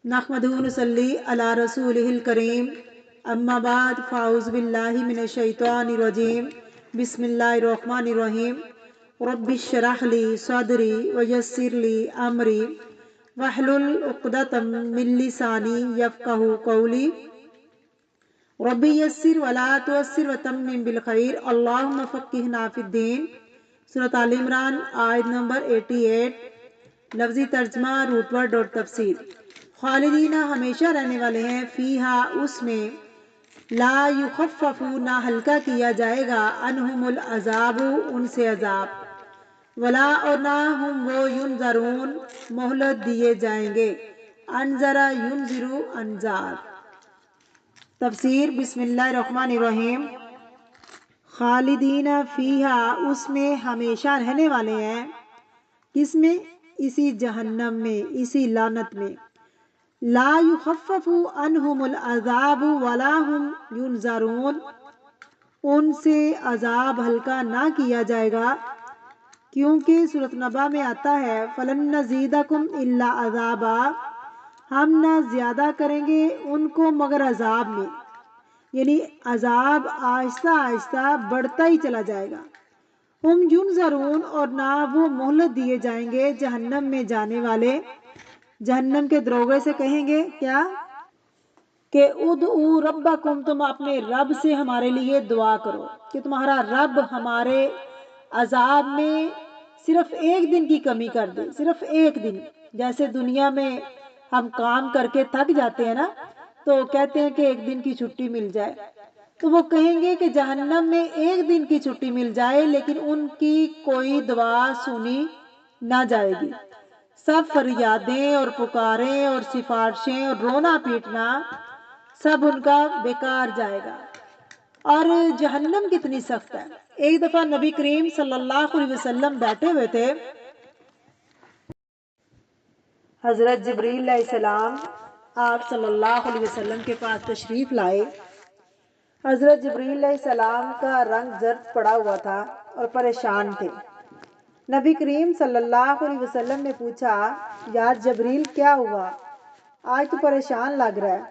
नहमदुहु व नसल्ली अला रसूलिहिल करीम अम्मा बाद फ़ाऊज़ु बिल्लाहि मिनश शैतानिर रजीम बिस्मिल्लाहिर रहमानिर रहीम रब्बिश्रह ली सदरी व यस्सिर ली अमरी वहलुल उक़दतम मिन लिसानी यफ़क़हू क़ौली रब्बी यस्सिर वला तुअस्सिर व तम्मिम बिल खैर अल्लाहुम्मा फ़क़्क़िहना फ़िद्दीन। सूरत आल इमरान आयत नंबर 88। लफ्ज़ी तर्जमा, रूट वर्ड और तफसीर। खालिदीना हमेशा रहने वाले हैं, फ़ीहा उसमें, ला युखफ़फ़ु ना हल्का किया जाएगा, अनहुमुल अज़ाबु उनसे अज़ाब, वला और ना हम वो युनज़रून मोहलत दिए जाएंगे, अनज़रा युनज़िरु अंजार। तफसीर बिस्मिल्लाहिर्रहमानिर्रहीम। खालिदीना फ़ीहा उसमें हमेशा रहने वाले हैं, किसमें? इसी जहन्नम में, इसी लानत में। ला युखफ़फ़ु अनहुमुल अज़ाबु वला हुम युनज़रून उनसे अज़ाब हल्का ना किया जाएगा, क्योंकि सूरत नबा में आता है फ़लन नज़ीदकुम इल्ला अज़ाबा, हम ना ज़्यादा करेंगे उनको मगर अज़ाब में, यानी अज़ाब आहिस्ता आहिस्ता बढ़ता ही चला जाएगा। हम युनज़रून और ना वो मोहलत दिए जाएंगे। जहन्नम में जाने वाले जहन्नम के दरोगे से कहेंगे क्या कि उदऊ रब्बकुम, तुम अपने रब से हमारे लिए दुआ करो कि तुम्हारा रब हमारे अजाब में सिर्फ एक दिन की कमी कर दे, सिर्फ एक दिन। जैसे दुनिया में हम काम करके थक जाते हैं ना, तो कहते हैं कि एक दिन की छुट्टी मिल जाए, तो वो कहेंगे कि जहन्नम में एक दिन की छुट्टी मिल जाए, लेकिन उनकी कोई दुआ सुनी ना जाएगी। सब फरियादें और पुकारें और सिफारिशें और रोना पीटना सब उनका बेकार जाएगा। और जहन्नम कितनी सख्त है। एक दफा नबी करीम सल्लल्लाहु अलैहि वसल्लम बैठे हुए थे, हजरत जिब्रील अलैहिस्सलाम आप सल्लल्लाहु अलैहि वसल्लम के पास तशरीफ लाए। हजरत जिब्रील अलैहिस्सलाम का रंग जर्द पड़ा हुआ था और परेशान थे। नबी करीम सल्लल्लाहु अलैहि वसल्लम ने पूछा, यार जबरील क्या हुआ, आज तो परेशान लग रहा है।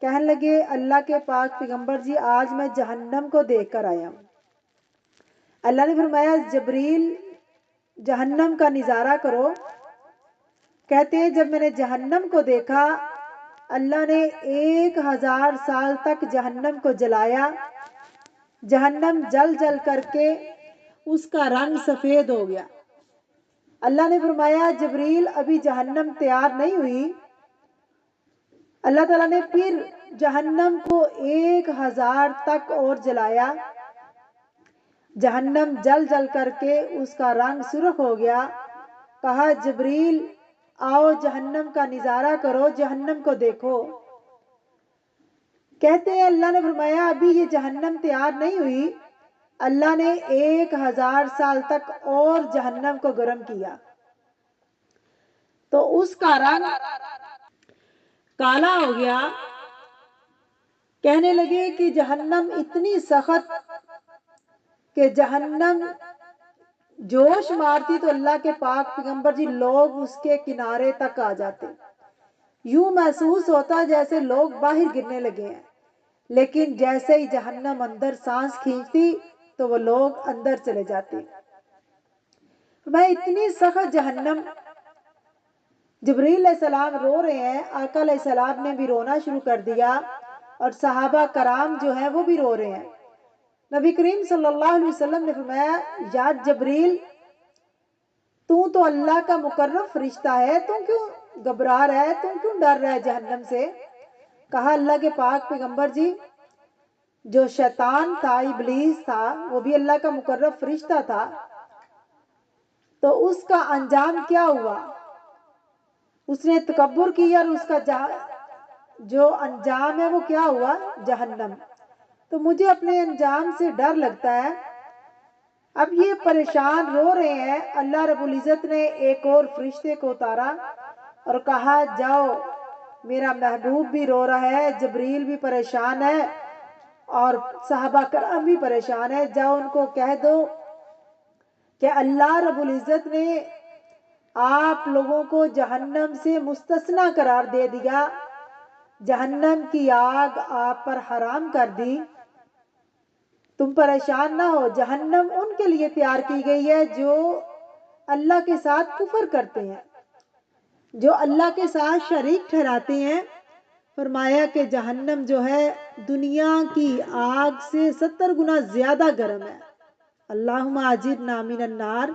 कहने लगे, अल्लाह के पाक पैगंबर जी, आज मैं जहन्नम को देख कर आया हूँ। अल्लाह ने फरमाया, जबरील जहन्नम का नज़ारा करो। कहते हैं जब मैंने जहन्नम को देखा, अल्लाह ने 1000 साल तक जहन्नम को जलाया। जहन्नम जल जल करके उसका रंग सफ़ेद हो गया। अल्लाह ने फरमाया, जबरील अभी जहन्नम तैयार नहीं हुई। अल्लाह ताला ने फिर जहन्नम को 1000 तक और जलाया। जहन्नम जल जल करके उसका रंग सुर्ख हो गया। कहा, जबरील आओ जहन्नम का नज़ारा करो, जहन्नम को देखो। कहते हैं अल्लाह ने फरमाया, अभी ये जहन्नम तैयार नहीं हुई। अल्लाह ने 1000 साल तक और जहन्नम को गर्म किया, तो उसका रंग काला हो गया। कहने लगे कि जहन्नम इतनी सख्त कि जहन्नम जोश मारती तो अल्लाह के पाक पैगंबर जी लोग उसके किनारे तक आ जाते। यूं महसूस होता जैसे लोग बाहर गिरने लगे हैं, लेकिन जैसे ही जहन्नम अंदर सांस खींचती तो वो लोग अंदर चले जाते। मैं इतनी सख्त जहन्नम। जिब्रील अलैहिस्सलाम रो रहे हैं, आका अलैहिस्सलाम ने भी रोना शुरू कर दिया और सहाबा कराम जो है वो भी रो रहे हैं। नबी करीम सल्लल्लाहु अलैहि वसल्लम ने फरमाया, यार जबरील तू तो अल्लाह का मुकर्रम फरिश्ता है, तू क्यों घबरा रहा है, तू क्यों डर रहा है जहन्नम से? कहा, अल्लाह के पाक पैगंबर जी, जो शैतान था, इब्लीस था, वो भी अल्लाह का मुकर्रम फरिश्ता था, तो उसका अंजाम क्या हुआ? उसने तकब्बुर किया और उसका जो अंजाम है वो क्या हुआ? जहन्नम। तो मुझे अपने अंजाम से डर लगता है। अब ये परेशान रो रहे हैं। अल्लाह रब्बुल इज़्ज़त ने एक और फरिश्ते को उतारा और कहा, जाओ, मेरा महबूब भी रो रहा है, जबरील भी परेशान है और सहाबा करम भी परेशान है। जाओ उनको कह दो कि अल्लाह रब्बुल इज़्ज़त ने آپ لوگوں کو جہنم سے مستثنا قرار دے دیا، جہنم کی آگ آپ پر حرام کر دی، تم پریشان نہ ہو، جہنم ان کے لیے تیار کی گئی ہے جو اللہ کے ساتھ کفر کرتے ہیں، جو اللہ کے ساتھ شریک ٹھہراتے ہیں۔ فرمایا کہ جہنم جو ہے دنیا کی آگ سے 70 گنا زیادہ گرم ہے۔ اللہم اجرنا من النار،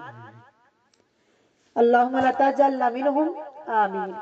اللہم لا تجعلنا منہم، آمین۔